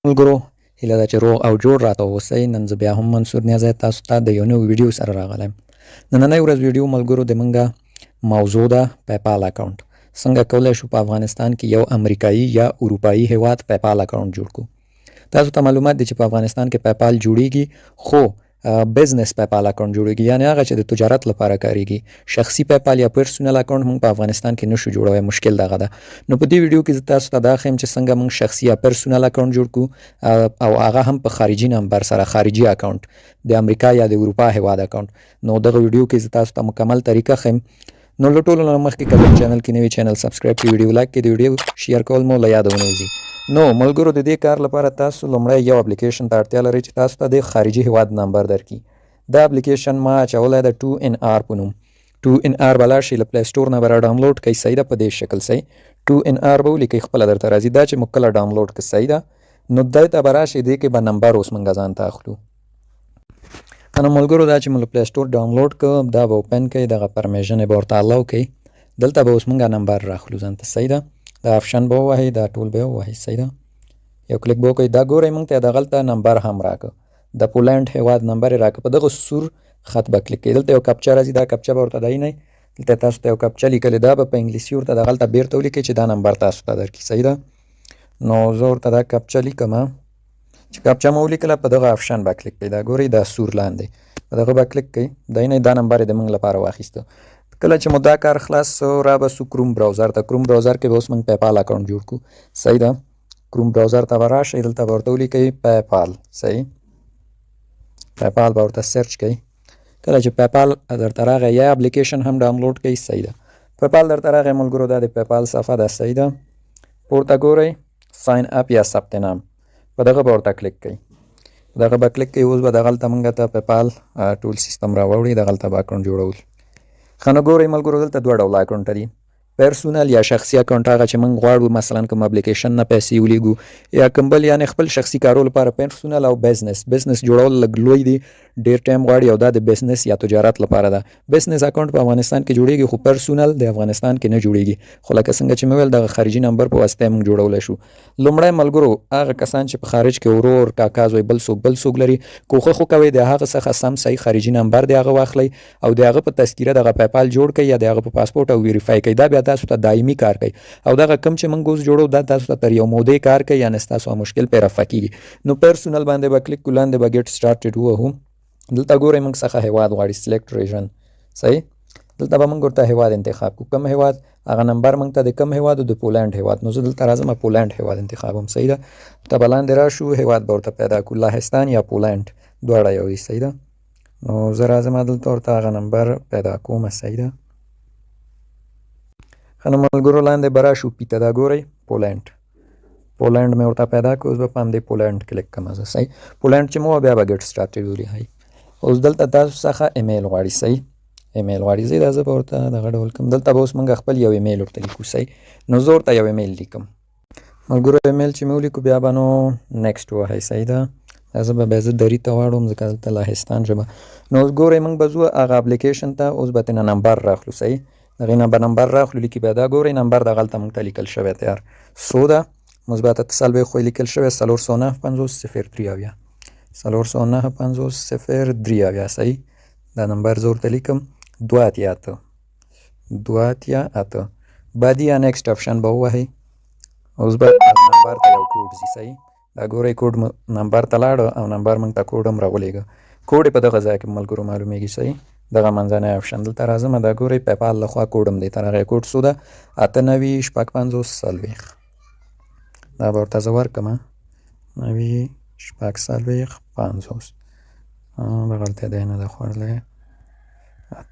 ملګرو هیله ده چې روغ او جوړ راته اوسئ. نن زه بیا هم منصور نیازی تاسو ته د یو نوي ویډیو سره راغلی یم. نننۍ ورځ ویډیو ملګرو د منګه موضوع ده پیپال اکاونټ. څنګه کولی شو په افغانستان کې یو امریکایي یا اروپایي هیواد پیپال اکاونټ جوړ کړو. تاسو ته معلومات دي چې په افغانستان کې پیپال جوړیږي، خو بزنس پیپال اکاونټ جوړیږي، یعنی هغه چې د تجارت لپاره کاریږي. شخصي پیپال یا پرسونل اکاونټ موږ په افغانستان کې نشو جوړوی، مشکل دغه ده. نو په دې ویډیو کې زه تاسو ته دا ښیم چې څنګه موږ شخصي یا پرسونل اکاونټ جوړ کړو، او هغه هم په خارجي نمبر سره، خارجي اکاونټ د امریکا یا د اروپا هیواد اکاونټ. نو دغه ویډیو کې زه تاسو ته مکمل طریقه ښیم. نو له ټولو نه مخکې که زموږ چینل کې نوي چینل سبسکرایب کړئ، ویډیو لایک کړئ، د ویډیو شیر کول مو له یاده ونه وځي. نو ملګرو د دې کار لپاره تاسو لومړی یو اپلیکیشن ته اړتیا لرئ چې تاسو ته د خارجي هیواد نمبر درکړي. دا اپلیکیشن ما اچولی د 2NR په نوم. 2NR به لاړ شئ، له پلی سټور نه به راډاونلوډ کړئ. صحیح ده، په دې شکل صحیح 2NR به ولیکئ، خپله درته راځي. دا چې موږ کله ډاونلوډ کړو صحیح ده، نو دې ته به راشئ، دې کې به نمبر اوس موږ ځان ته اخلو. نو ملګرو دا چې موږ له پلی سټور ډاونلوډ کړو، دا به اوپن کړئ، دغه پرمیشن یې به ورته الاو کړئ. دلته به اوس موږ نمبر راخلو ځان ته. صحیح ده، دا آپشن به ووهئ، دا ټول به ووهئ. صحیح ده، یو کلیک به وکړئ. دا ګورئ موږ ته دغلته نمبر هم راکړه، د پولنډ هیواد نمبر یې راکړه. په دغه سور خط به کلیک کړئ، دلته یو کپچه راځي، دا کپچه به ورته داینئ. دلته تاسو ته یو کپچه لیکلې، دا به په انګلیسي ورته دغلته بیرته ولیکئ چې دا نمبر تاسو ته درکړي. صحیح ده، نو زه ورته دا کپچه لیکم. چې کپچه مو ولیکله، په دغه آپشن به کلیک کړئ. دا ګورئ دا سور لاندې، په دغه به کلیک کړئ. داینئ دا نمبر یې د موږ لپاره واخیسته. کله چې مو دا کار خلاص را به سو کروم براوزر ته. کروم براوزر کې به اوس موږ پیپال اکاونټ جوړ کړو. صحیح ده، کروم براوزر ته به راشئ، دلته به ورته ولیکئ پیپال. صحیح، پیپال به ورته سرچ کړئ. کله چې پیپال درته راغی یا اپلیکیشن هم ډاونلوډ کړئ. صحیح ده، پیپال درته راغی ملګرو، دا د پیپال صفحه ده. صحیح ده، پورته ګورئ ساین اپ یا ثبت نام، په دغه به ورته کلیک کړئ. دغه به کلیک کړئ، اوس به دغلته موږ ته پیپال ټول سیستم راوړي، دغلته به اکاونټ جوړول. ښه نو ګورئ ملګرو، دلته دوه ډوله اکاونټ دي، پرسونل یا شخصي اکاونټ. هغه چې موږ غواړو مثلا کوم اپلیکیشن نه پیسې ولیږو یا کوم بل، یعنی خپل شخصي کارو لپاره پرسونل. او بزنس جوړول لږ لوی دی، ډېر ټایم غواړي، او دا د بزنس یا تجارت لپاره ده. بزنس اکاونټ په افغانستان کې جوړیږي، خو پرسونل د افغانستان کې نه جوړیږي. خو لکه څنګه چې مې ویل دغه خارجي نمبر په واسطه موږ جوړولی شو. لومړی ملګرو هغه کسان چې په خارج کې ورور کاکا زوی بل څوک لري، کوښښ وکوئ د هغه څخه سم صحیح خارجي نمبر د هغه واخلئ، او د هغه په تذکیره دغه پیپال جوړ کړئ، یا د هغه په پاسپورټ او ویریفای کړئ. دا بیا تاسو ته دایمي کار کوي، او دغه کم چې موږ اوس جوړو دا تاسو ته تر یو مودې کار کوي، یعنې ستاسو مشکل پرې رفع کېږي. نو پرسونل باندې به کلیک کړو، لاندې به ګیټ سټارټډ ووهو. دلته ګورئ موږ څخه هیواد غواړي، سلیکټ ریژن. صحیح، دلته به موږ ورته هیواد انتخاب کړو، کوم هیواد، هغه نمبر موږ ته د کوم هیواد، د پولنډ هیواد. نو زه دلته راځم پولنډ هیواد انتخابوم. صحیح ده، ته به لاندې راشو، هیواد به ورته پیدا کړو، لاهستان یا پولنډ، دواړه یو دي. صحیح ده، نو زه راځم دلته ورته هغه نمبر پیدا کوم. صحیح ده، ښه نو ملګرو لاندې به راشو پیته، دا ګورئ پولنډ مې ورته پیدا کړو. اوس به په همدې پولنډ کلیک کوم زه. صحیح، پولنډ چې مو بیا به ګیټ سټارټډ ولیکئ. اوس دلته تاسو څخه ایمیل غواړي. صحیح، ایمیل غواړي، زه به ورته دغه ډول کوم. دلته به اوس موږ خپل یو ایمیل ورته لیکو. صحیح، نو زه ورته یو ایمیل لیکم. ملګرو ایمیل چې مې ولیکو، بیا به نو نیکسټ ووهئ. صحیح ده، زه به بیا زه دري ته واړوم، ځکه دلته لاهستان ژبه. نو اوس ګورئ موږ به ځو هغه اپلیکیشن ته، اوس به ترېنه نمبر راخلو. صحیح، دغې نه به نمبر راخلو، لیکي بیا دا ګورئ نمبر دغلته موږ ته لیکل شوی تیار، سوده مثبت 4 لیکل شوی 4095003. 4095003. صحیح، دا نمبر زه ورته لیکم 288. بعدي یا نیکسټ آپشن به ووهئ. اوس به نمبر ته یو کوډ ځي. صحیح، دا ګورئ کوډ نمبر ته لاړه، او نمبر موږ ته کوډ هم راولېږه. کوډ یې په دغه ځای کې ملګرو معلومیږي. صحیح، دغه منځنی آپشن دلته راځم، دا ګورئ پیپال لخوا کوډ هم دی، تر هغې کوډ څو ده 98 دا به ورته زه ورکړم 98 دغلته دی نه ده خوړلی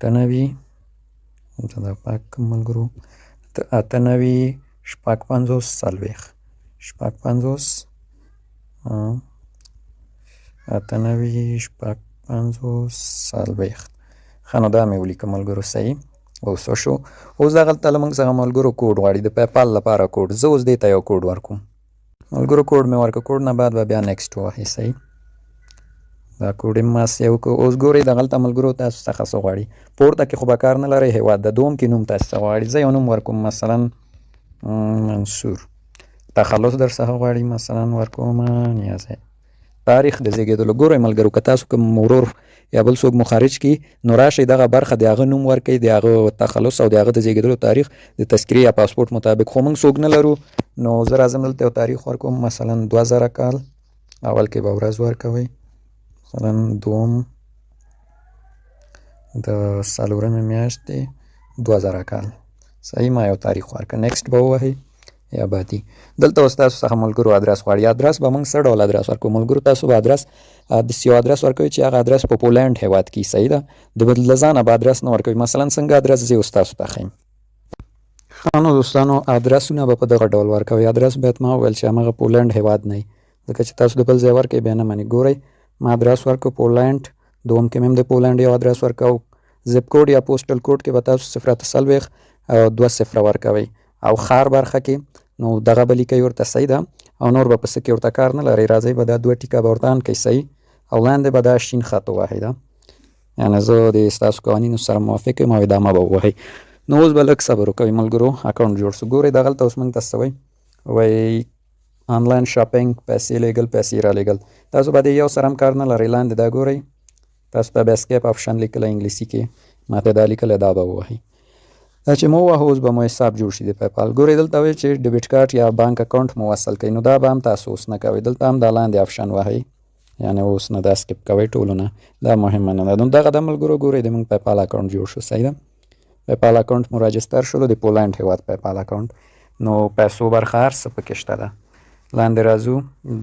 98 دا پاک کړم ملګرو 98 ښه نو دا مې ولیکه ملګرو. صحیح، اوس څه شو، اوس دغلته له موږ څخه ملګرو کوډ غواړي، د پیپال لپاره کوډ. زه اوس دې ته یو کوډ ورکوم ملګرو. کوډ مې ورکړه، کوډ نه بعد به بیا نیکسټ ووهئ. صحیح، دا کوډ یې ما سیو کړو. اوس ګورئ دغلته ملګرو تاسو څخه څه غواړي، پورته کې خو به کار نه لرئ، هیواد د دوم کې نوم تاسو څه غواړي. زه یو نوم ورکوم مثلا منصور. تخلص در څخه غواړي مثلا ورکوم نیازه تاریخ د زیږېدلو ګورئ ملګرو که تاسو کوم ورور یا بل څوک مو خارج کړي نو راشئ دغه برخه د هغه نوم ورکړئ د هغه تخلص او د هغه د زیږېدلو تاریخ د تذکرې یا پاسپورټ مطابق خو موږ څوک نه لرو نو زه راځم دلته یو تاریخ ورکوم مثلا 2000 کال اول کې به ورځ ورکوئ مثلا دوم د څلورمې میاشتې 2000 کال صحیح ما یو تاریخ ورکړه نیکسټ به ووهئ یا بعدي دلته اوس تاسو څخه ملګرو ادرس غواړي ادرس به موږ څه ډول ادرس ورکوو ملګرو تاسو به ادرس داسې یو ادرس ورکوئ چې هغه ادرس په پولنډ هیواد کې صحیح ده د له ځانه به ادرس نه ورکوئ مثلا څنګه ادرس زه اوس تاسو ته ښیم ښه نو دوستانو ادرسونه به په دغه ډول ورکوئ ادرس باید ما وویل چې همغه پولنډ هیواد نه وي ځکه چې تاسو د بل ځای ورکوئ بیا نه مني ګورئ ما ادرس ورکړو پولنډ دوم کې مې هم د پولنډ یو ادرس ورکو زپ کوډ یا پوسټل کوډ کې به تاسو 0 او 2 ورکوئ او ښار برخه کې نو دغه به لیکئ ورته صحیح ده او نور به په څه کې ورته کار نه لرئ راځئ به دا 2 ټیکه به ورته ان کئ صحیح او لاندې به دا شین خط ووهئ ده یعنې زه د ستاسو قوانینو سره موافق یم او ادامه به ووهئ نو اوس به لږ صبر وکوئ ملګرو اکاونټ جوړ شو ګورئ دغلته اوس موږ ته څه وایي آنلاین شاپینګ پیسې لیږل پیسې رالیږل تاسو به د یو سره هم کار نه لرئ لاندې دا ګورئ تاسو ته به اسکیپ آپشن لیکلی انګلیسي کې ماته دا لیکلی دا به ووهئ دا چې مو ووهه اوس به مو حساب جوړ شي د پیپال ګورئ دلته وایي چې ډیبټ کارت یا بانک اکاونټ مو وصل کوئ نو دا به هم تاسو اوس نه کوئ دلته هم دا لاندې آپشن وهئ یعنې اوس نه دا سکیپ کوئ ټولو نه دا مهمه نه ده نو دغه د ملګرو ګورئ د موږ پیپال اکاونټ جوړ شو صحیح ده پیپال اکاونټ مو راجستر شولو د پولنډ هیواد پیپال اکاونټ نو پیسو برخه هر څه پکې شته ده لاندې راځو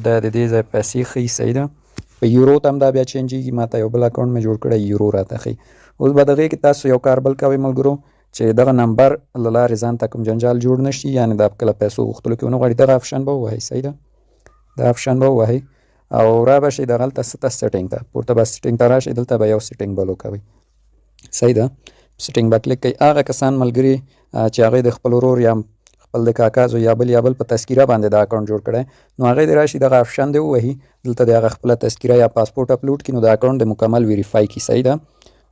دا د دې ځای پیسې ښیي صحیح ده په یورو ته هم دا بیا چینجېږي ما ته یو بل اکاونټ مې جوړ کړی یورو راته ښیي اوس به د هغې کې تاسو یو کار بل کوئ ملګرو چې دغه نمبر له لارې ځان ته کوم جنجال جوړ نه شي یعنې دا کله پیسو غوښتلو کې ونه غواړي دغه آپشن به ووهئ صحیح ده دا آپشن به ووهئ او را به شئ دغلته څه ته سیټینګ ته پورته به سیټینګ ته راشئ دلته به یو سیټینګ بل وکوئ صحیح ده سیټینګ به کلیک کوئ هغه کسان ملګري چې هغوی د خپل ورور یا خپل د کاکا زوی یا بل په تذکیره باندې دا اکاونټ جوړ کړی نو هغې دې راشي دغه آپشن دې ووهي دلته د هغه خپله تذکیره یا پاسپورټ اپلوډ کړي نو د اکاونټ د مکمل ویریفای کړي صحیح ده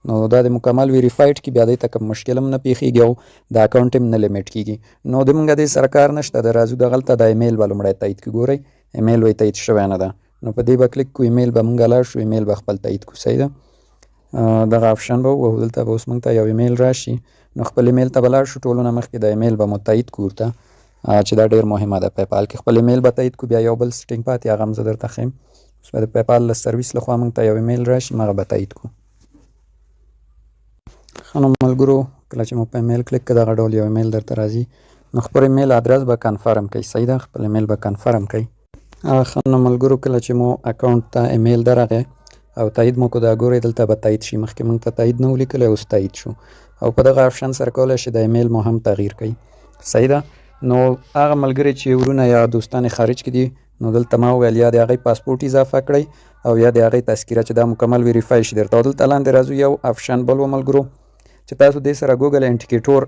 نو دا د مکمل ویریفایډ کې بیا دې ته کوم مشکل هم نه پیښیږي او د اکاونټ هم نه لیمیټ کیږي نو د موږ دې سره کار نشته د راځو دغلته د ایمیل به لومړی تایید کړو ګورئ ایمیل وایي تایید شوی نه ده نو په دې به کلیک کړو ایمیل به موږ لاړ شو ایمیل به خپل تایید کړو صحیح ده دغه آپشن به ووهو دلته به اوس موږ ته یو ایمیل راشي نو خپل ایمیل ته به لاړ شو ټولو نه مخکې د ایمیل به مو تایید کړو ورته چې دا ډېر مهمه ده پیپال کې خپل ایمیل به تایید کړو بیا یو بل سیټینګ پاتې هغه هم زه درته ښیم اوس به د پیپال له سرویس لخوا موږ ته یو ایمیل راشي هغه به تایید کړو ښه نو ملګرو کله چې مو په ایمیل کلیک کړه دغه ډول یو ایمیل درته راځي نو خپل ایمیل ادرس به کنفرم کوئ صحیح ده خپل ایمیل به کنفرم کوئ ښه نو ملګرو کله چې مو اکاونټ ته ایمیل درغی او تایید مو کو دا ګورئ دلته به تایید شي مخکې موږ ته تایید نه و لیکلی اوس تایید شو او په دغه آپشن سره کولی شئ د ایمیل مو هم تغییر کوئ صحیح ده نو هغه ملګري چې ورونه یا دوستان خارج کې دي نو دلته ما وویل یا د هغوی پاسپورټ اضافه کړئ او یا د هغوی تذکیره چې دا مکمل ویریفای شي درته او دلته لاندې راځو یو آپشن بل و ملګرو چې تاسو دې سره ګوګل انډیکیټور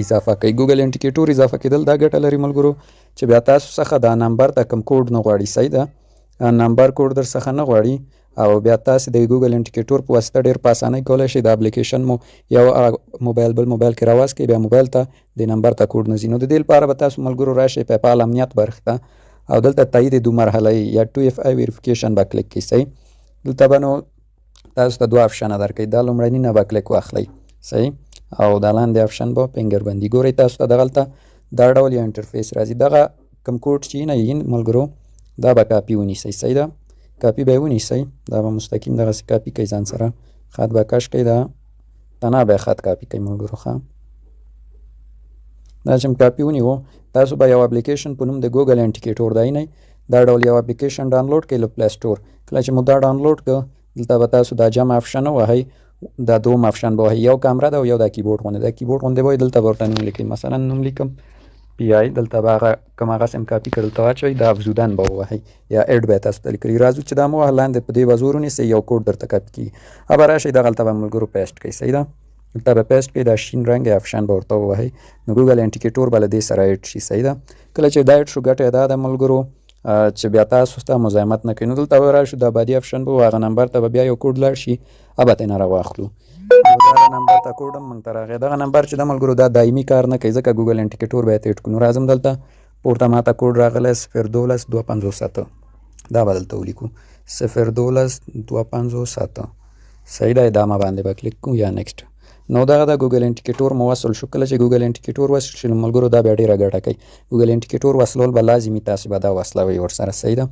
اضافه کوئ ګوګل انډیکیټور اضافه کېدل دا ګټه لري ملګرو چې بیا تاسو څخه دا نمبر ته کوم کوډ نه غواړي صحیح ده نمبر کوډ در څخه نه غواړي او بیا تاسو د ګوګل انډیکیټور په واسطه ډېر په اسانۍ کولی شئ د اپلیکیشن مو یو موبایل بل موبایل کې راواز کړئ بیا موبایل ته د نمبر ته کوډ نه ځي نو د دې لپاره به تاسو ملګرو راشئ پیپال امنیت برخې ته او دلته تایید 2 مرحله یا 2FA ویریفیکیشن به کلیک کړئ صحیح دلته به نو تاسو ته 2 آپشنه درکوي دا لومړني نه به کلیک واخلئ صحیح او دا لاندې آپشن به فنګر بندي ګورئ تاسو ته دغلته دا ډول یو انټرفیس راځي دغه کوم کوډ چې نه یې ملګرو دا به کاپي ونیسئ صحیح ده کاپي به یې ونیسئ دا به مستقیم دغسې کاپي کوئ ځان سره خط به کش کوئ دا تنها به یې خط کاپي کوئ ملګرو ښه دا چې کاپي ونیو تاسو به یو اپلیکیشن په نوم د ګوګل انډیکیټور دی نه دا ډول یو اپلیکیشن ډاونلوډ کړئ له پلی سټور کله چې مو دا ډاونلوډ کړه دلته به تاسو دا جمع آپشن ووهئ دا دوم آپشن به ووهئ یو کامره ده او یو دا کیبورډ غوندې دا کیبورډ غوندې به وایي دلته به ورته نوم لیکئ مثلا نوم لیکم PI دلته به هغه کوم هغه سم کاپي کړل ته واچوئ دا افزودن به ووهئ یا ایډ به یې تاسو ته لیکلي راځو چې دا مو وهه لاندې په دې به زور ونیسئ یو کوډ درته کاپي کېږي به راشئ دغلته به ملګرو پیسټ کوئ صحیح ده دلته به پیسټ کوئ دا شین رنګ آپشن به ورته ووهئ نو ګوګل انډیکیټور به له دې سره ایډ شي صحیح ده کله چې دا ایډ شو ګټه یې دا ده ملګرو چې بیا تاسو ته مزاحمت نه کوي نو دلته به راشو دا بعدي آپشن به هغه نمبر ته به بیا یو کوډ لاړ شي به ترې نه راواخلو دغه نمبر ته کوډ هم موږ ته راغی دغه نمبر چې د ملګرو دا دایمي کار نه کوي ځکه ګوګل انډیکیټور به یې ته ایډ کړو نو راځم دلته پورته ماته کوډ راغلی 012-257 دا به دلته ولیکو 012-257 صحیح ده. ادامه باندې به کلیک کوو یا نیکسټ. نو دغه د ګوګل انډیکیټور مو وصل شو. کله چې ګوګل انډیکیټور وصل شي نو ملګرو دا بیا ډېره ګټه کوي. ګوګل انډیکیټور وصلول به لازمي تاسې به دا وصلوئ ورسره. صحیح ده.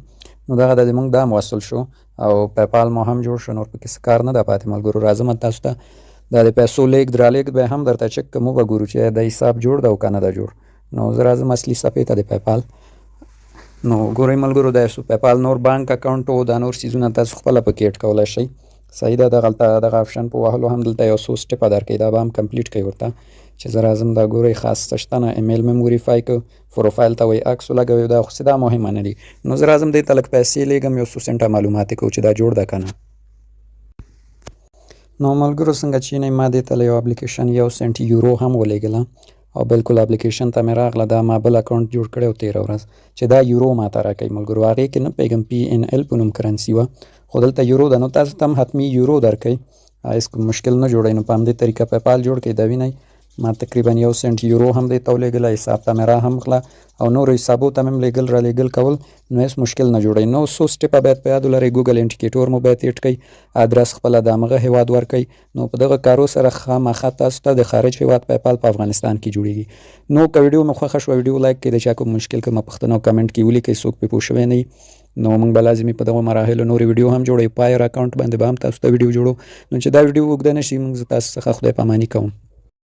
نو دغه د زموږ دا وصل شو او پیپال مو هم جوړ شو. نور پکې څه کار نه ده پاتې ملګرو. راځم تاسو ته دا د پیسو لیږد رالېږد به هم درته چک کوم به ګورو چې د حساب جوړ ده او که نه ده جوړ. نو زه راځم اصلي صفحې ته د پیپال. نو ګورئ ملګرو دا پیپال نور بانک اکاونټ او دا نور څیزونه تاسو خپله پکې اډ کولی شئ. صحیح ده. دغه آپشن په وهلو هم دلته یو څو سټپه درکوي دا به هم کمپلیټ کوي ورته چې زه راځم دا ګورئ خاص څه شته نه. ایمیل مې وریفای کړو، پروفایل ته وایي عکس ولګوئ دا خو دا مهمه نه دي. نو زه راځم دې ته لږ پیسې لیږم یو څو سنټه معلومات یې کوو چې دا جوړ ده که نه. نو ملګرو څنګه چې ما دې ته یو اپلیکیشن 1 سنټ یورو هم ولیږله او بالکل اپلیکیشن ته مې راغله. دا ما بل اکاونټ جوړ کړی و 13 ورځ چې دا یورو ما ته راکوي ملګرو. هغې کې نه پوهېږم PNL په نوم کرنسي وه خو دلته یورو ده. نو تاسو ته هم حتمي یورو درکوي، هېڅ مشکل نه جوړوي. نو په همدې طریقه پیپال جوړ کړئ. دا وینئ ما تقریبا 1 سنټ یورو هم دې ته ولېږله، حساب ته مې را هم غله او نورو حسابو ته مې هم لیږل را لیږل کول. نو هېڅ مشکل نه جوړوي. نو څو سټپه باید په یاد ولرئ. ګوګل انډیکیټور مو باید ایډ کړئ، ادرس خپله د همغه هېواد ورکړئ. نو په دغه کارو سره خامخا تاسو ته د خارج هېواد پیپال په افغانستان کې جوړېږي. نو که ویډیو مو خوښه شوه ویډیو لایک کړئ، د چا کوم مشکل کومه پوښتنه او کمنټ کې ولیکئ، څوک پرې پوه شوی نه وي. نو موږ به لازمي په دغو مراحلو نورې ویډیو هم جوړوو. پایر اکاونټ باندې به هم تاسو ته ویډیو جوړو. نو چې دا ویډیو اوږده نه شي موږ تاسو څخه خدای پاماني کوم.